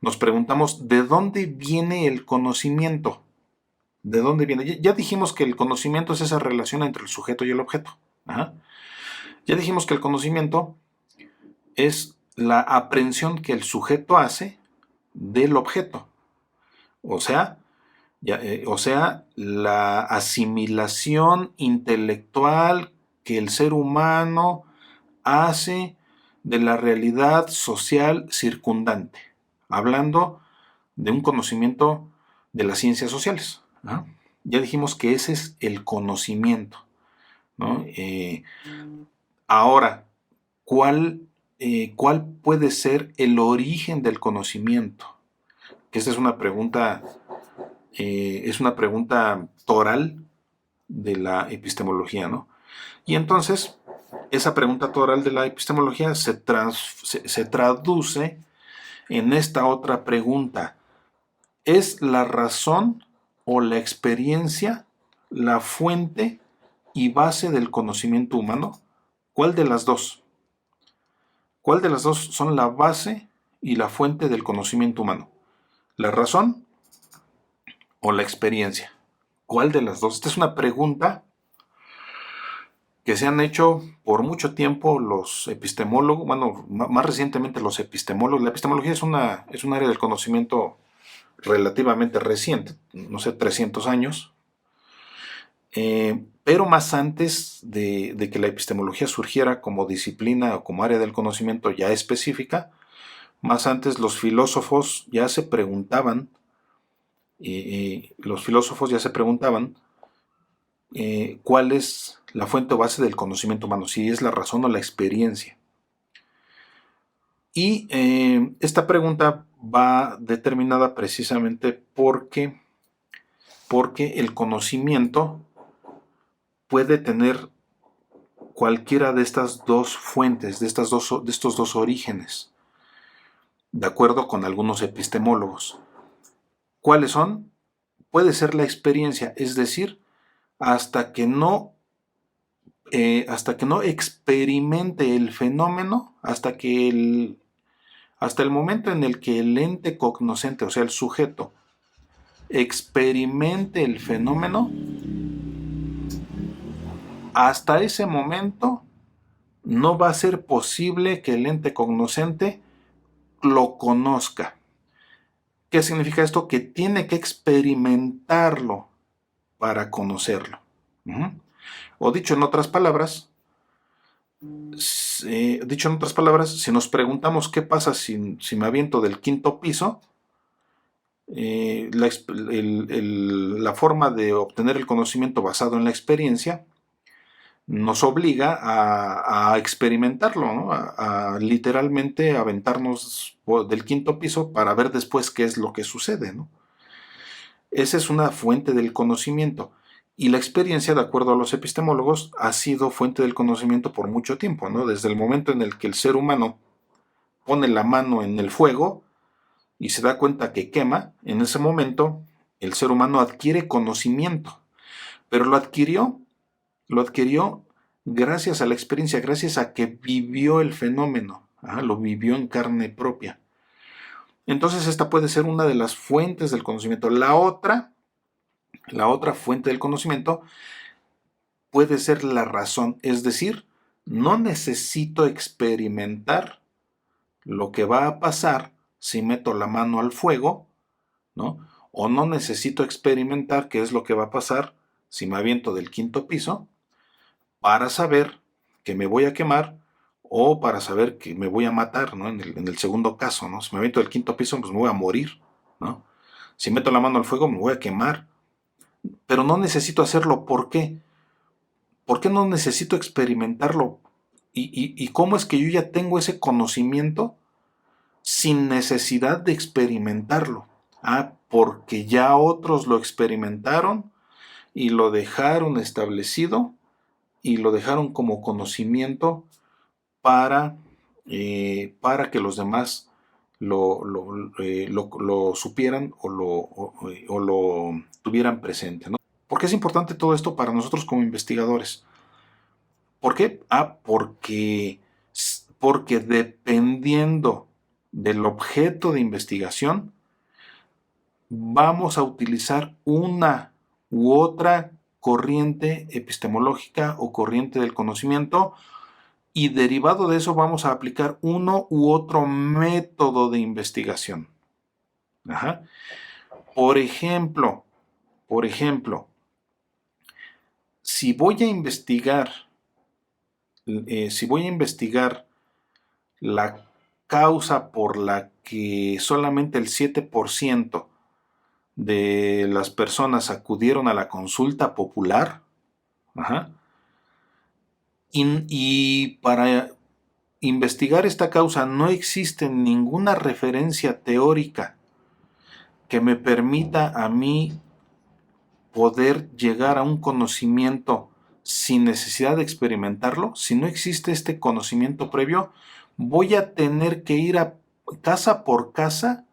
nos preguntamos, ¿de dónde viene el conocimiento? ¿De dónde viene? Ya dijimos que el conocimiento es esa relación entre el sujeto y el objeto. Ajá. Ya dijimos que el conocimiento es la aprehensión que el sujeto hace del objeto. O sea, la asimilación intelectual que el ser humano hace de la realidad social circundante, hablando de un conocimiento de las ciencias sociales. ¿No? Ya dijimos que ese es el conocimiento. ¿No? Ahora, ¿cuál, ¿cuál puede ser el origen del conocimiento? Que esta es una pregunta toral de la epistemología, ¿no? Y entonces, esa pregunta toral de la epistemología se traduce en esta otra pregunta. ¿Es la razón o la experiencia la fuente y base del conocimiento humano? ¿Cuál de las dos? ¿Cuál de las dos son la base y la fuente del conocimiento humano? ¿La razón o la experiencia? ¿Cuál de las dos? Esta es una pregunta que se han hecho por mucho tiempo los epistemólogos, bueno, más recientemente los epistemólogos. La epistemología es un área del conocimiento relativamente reciente, no sé, 300 años, pero más antes de que la epistemología surgiera como disciplina o como área del conocimiento ya específica, más antes los filósofos ya se preguntaban, cuál es la fuente o base del conocimiento humano, si es la razón o la experiencia. Y esta pregunta va determinada precisamente porque el conocimiento puede tener cualquiera de estas dos fuentes, de estos dos orígenes, de acuerdo con algunos epistemólogos. ¿Cuáles son? Puede ser la experiencia, es decir, hasta que no experimente el fenómeno, hasta el momento en el que el ente cognoscente, o sea, el sujeto, experimente el fenómeno, hasta ese momento no va a ser posible que el ente cognoscente lo conozca. ¿Qué significa esto? Que tiene que experimentarlo para conocerlo. O dicho en otras palabras, si nos preguntamos qué pasa si me aviento del quinto piso, la forma de obtener el conocimiento basado en la experiencia nos obliga a experimentarlo, ¿no? A literalmente aventarnos del quinto piso para ver después qué es lo que sucede, ¿no? Esa es una fuente del conocimiento. Y la experiencia, de acuerdo a los epistemólogos, ha sido fuente del conocimiento por mucho tiempo, ¿no? Desde el momento en el que el ser humano pone la mano en el fuego y se da cuenta que quema, en ese momento el ser humano adquiere conocimiento. Pero lo adquirió gracias a la experiencia, gracias a que vivió el fenómeno, lo vivió en carne propia. Entonces esta puede ser una de las fuentes del conocimiento. La otra fuente del conocimiento puede ser la razón, es decir, no necesito experimentar lo que va a pasar si meto la mano al fuego, ¿no? O no necesito experimentar qué es lo que va a pasar si me aviento del quinto piso para saber que me voy a quemar o para saber que me voy a matar, ¿no? En el segundo caso, ¿no? Si me aviento del quinto piso, pues me voy a morir, ¿no? Si meto la mano al fuego, me voy a quemar. Pero no necesito hacerlo. ¿Por qué? ¿Por qué no necesito experimentarlo? ¿Y cómo es que yo ya tengo ese conocimiento sin necesidad de experimentarlo? Porque ya otros lo experimentaron y lo dejaron establecido y lo dejaron como conocimiento para, para que los demás lo supieran o lo tuvieran presente, ¿no? ¿Por qué es importante todo esto para nosotros como investigadores? ¿Por qué? Porque dependiendo del objeto de investigación, vamos a utilizar una u otra corriente epistemológica o corriente del conocimiento, y derivado de eso vamos a aplicar uno u otro método de investigación. Ajá. Por ejemplo, si voy a investigar, la causa por la que solamente el 7% de las personas acudieron a la consulta popular, ajá, y para investigar esta causa no existe ninguna referencia teórica que me permita a mí poder llegar a un conocimiento sin necesidad de experimentarlo. Si no existe este conocimiento previo, voy a tener que ir a casa por casa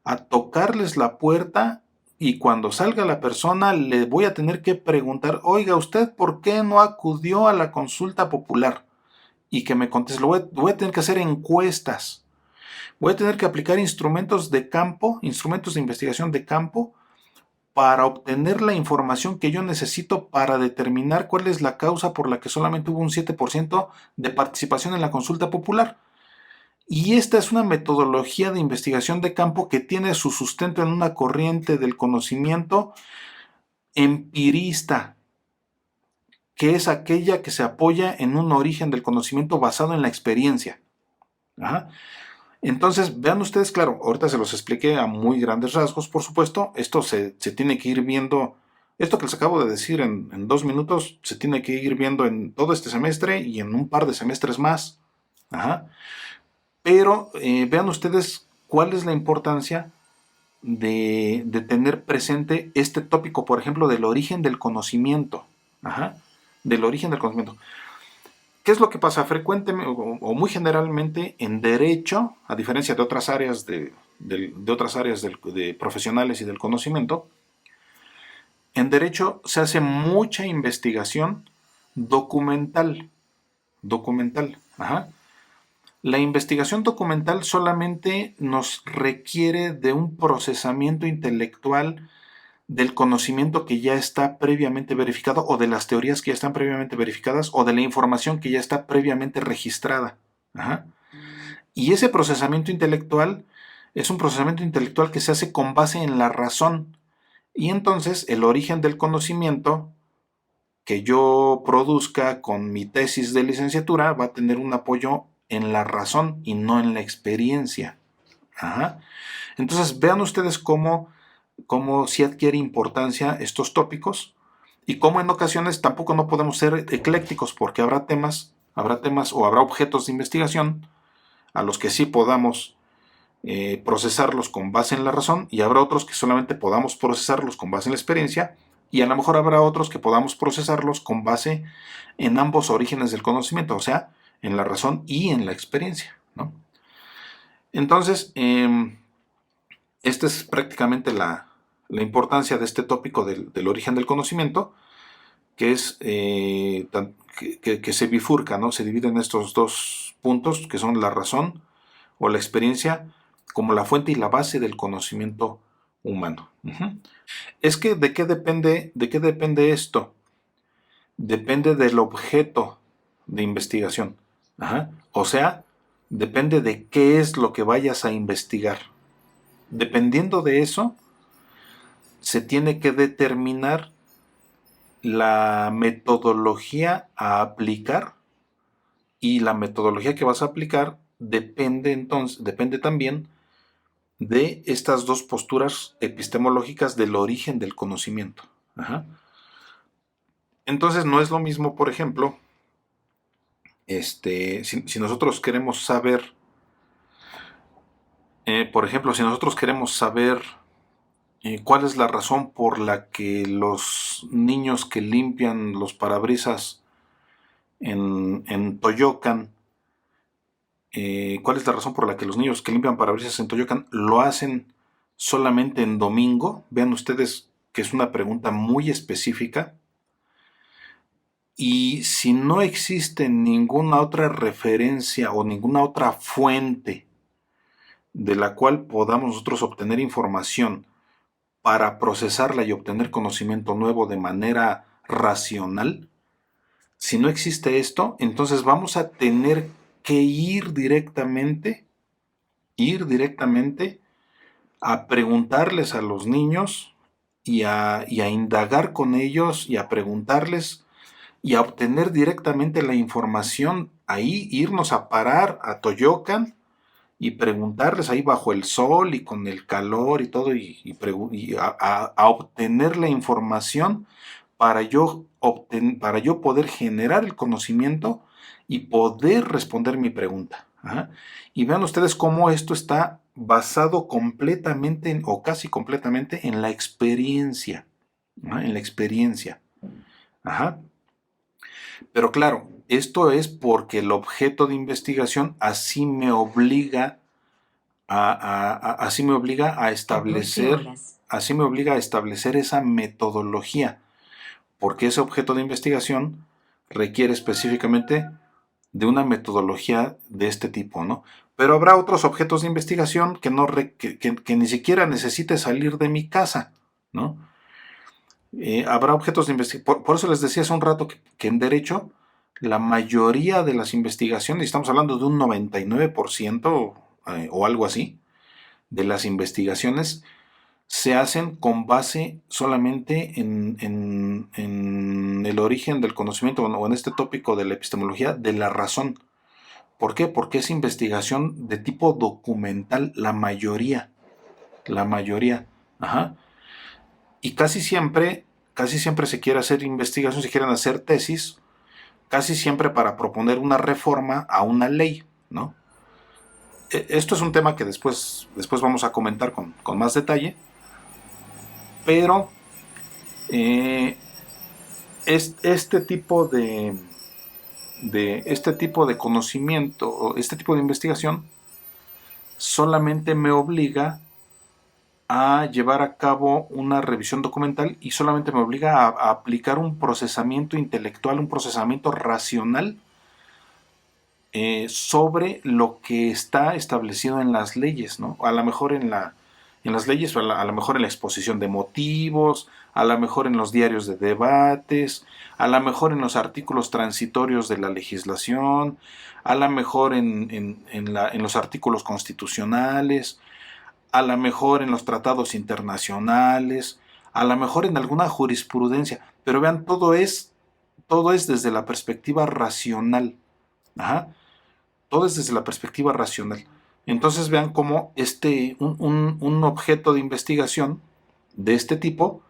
a tocarles la puerta, y cuando salga la persona le voy a tener que preguntar: oiga, ¿usted por qué no acudió a la consulta popular? Y que me conteste. Voy a tener que hacer encuestas, voy a tener que aplicar instrumentos de campo, instrumentos de investigación de campo, para obtener la información que yo necesito para determinar cuál es la causa por la que solamente hubo un 7% de participación en la consulta popular. Y esta es una metodología de investigación de campo que tiene su sustento en una corriente del conocimiento empirista, que es aquella que se apoya en un origen del conocimiento basado en la experiencia. Ajá. Entonces, vean ustedes, claro, ahorita se los expliqué a muy grandes rasgos, por supuesto. Esto se tiene que ir viendo, esto que les acabo de decir en 2 minutos, se tiene que ir viendo en todo este semestre y en un par de semestres más. Ajá. Pero vean ustedes cuál es la importancia de tener presente este tópico, por ejemplo, del origen del conocimiento. Ajá. Del origen del conocimiento. ¿Qué es lo que pasa frecuentemente o muy generalmente en derecho, a diferencia de otras áreas de profesionales y del conocimiento? En derecho se hace mucha investigación documental. Documental. Ajá. La investigación documental solamente nos requiere de un procesamiento intelectual del conocimiento que ya está previamente verificado, o de las teorías que ya están previamente verificadas, o de la información que ya está previamente registrada. Ajá. Y ese procesamiento intelectual es un procesamiento intelectual que se hace con base en la razón. Y entonces el origen del conocimiento que yo produzca con mi tesis de licenciatura va a tener un apoyo en la razón y no en la experiencia. Ajá. Entonces vean ustedes cómo sí adquiere importancia estos tópicos, y cómo en ocasiones tampoco no podemos ser eclécticos, porque habrá temas o habrá objetos de investigación a los que sí podamos procesarlos con base en la razón, y habrá otros que solamente podamos procesarlos con base en la experiencia, y a lo mejor habrá otros que podamos procesarlos con base en ambos orígenes del conocimiento, o sea, en la razón y en la experiencia, ¿no? Entonces, esta es prácticamente la importancia de este tópico del origen del conocimiento, que es que se bifurca, ¿no? Se divide en estos dos puntos, que son la razón o la experiencia, como la fuente y la base del conocimiento humano. Es que ¿de qué depende esto? Depende del objeto de investigación. Ajá. O sea, depende de qué es lo que vayas a investigar. Dependiendo de eso, se tiene que determinar la metodología a aplicar, y la metodología que vas a aplicar depende también de estas dos posturas epistemológicas del origen del conocimiento. Ajá. Entonces no es lo mismo, por ejemplo, si nosotros queremos saber, cuál es la razón por la que los niños que limpian los parabrisas en Toyocan, cuál es la razón por la que los niños que limpian parabrisas en Toyocan lo hacen solamente en domingo. Vean ustedes que es una pregunta muy específica. Y si no existe ninguna otra referencia o ninguna otra fuente de la cual podamos nosotros obtener información para procesarla y obtener conocimiento nuevo de manera racional, si no existe esto, entonces vamos a tener que ir directamente a preguntarles a los niños y a indagar con ellos y a preguntarles y a obtener directamente la información ahí, irnos a parar a Toyocan y preguntarles ahí bajo el sol y con el calor y todo y a obtener la información para yo poder generar el conocimiento y poder responder mi pregunta. Ajá. Y vean ustedes cómo esto está basado completamente o casi completamente en la experiencia. ¿No? En la experiencia. Ajá. Pero claro, esto es porque el objeto de investigación así me obliga a establecer, así me obliga a establecer esa metodología, porque ese objeto de investigación requiere específicamente de una metodología de este tipo, ¿no? Pero habrá otros objetos de investigación que ni siquiera necesite salir de mi casa, ¿no? Habrá objetos de investigación. Por eso les decía hace un rato que en derecho la mayoría de las investigaciones, estamos hablando de un 99% o algo así, de las investigaciones se hacen con base solamente en el origen del conocimiento o en este tópico de la epistemología de la razón. ¿Por qué? Porque es investigación de tipo documental, la mayoría. La mayoría. Ajá. Y casi siempre se quiere hacer investigación, se quieren hacer tesis, casi siempre para proponer una reforma a una ley, ¿no? Esto es un tema que después vamos a comentar con más detalle, pero eh, este tipo de conocimiento, este tipo de investigación, solamente me obliga a llevar a cabo una revisión documental y solamente me obliga a aplicar un procesamiento intelectual, un procesamiento racional sobre lo que está establecido en las leyes, ¿no? A lo mejor en las leyes, o a lo mejor en la exposición de motivos, a lo mejor en los diarios de debates, a lo mejor en los artículos transitorios de la legislación, a lo mejor en los artículos constitucionales, a lo mejor en los tratados internacionales, a lo mejor en alguna jurisprudencia, pero vean, todo es desde la perspectiva racional. Ajá. Todo es desde la perspectiva racional. Entonces vean cómo un objeto de investigación de este tipo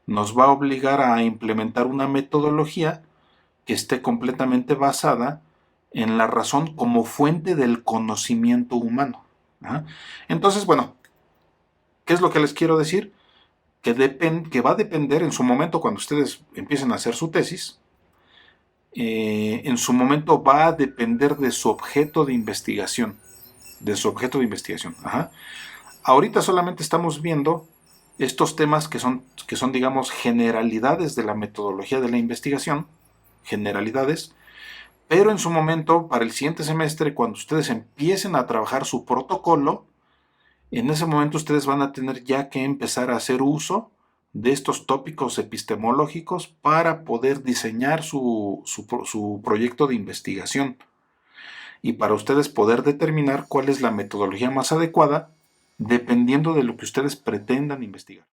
nos va a obligar a implementar una metodología que esté completamente basada en la razón como fuente del conocimiento humano. Ajá. Entonces, bueno, ¿qué es lo que les quiero decir? Que va a depender en su momento cuando ustedes empiecen a hacer su tesis, en su momento va a depender de su objeto de investigación. De su objeto de investigación. Ajá. Ahorita solamente estamos viendo estos temas que son, digamos, generalidades de la metodología de la investigación, generalidades, pero en su momento, para el siguiente semestre, cuando ustedes empiecen a trabajar su protocolo, en ese momento ustedes van a tener ya que empezar a hacer uso de estos tópicos epistemológicos para poder diseñar su proyecto de investigación y para ustedes poder determinar cuál es la metodología más adecuada dependiendo de lo que ustedes pretendan investigar.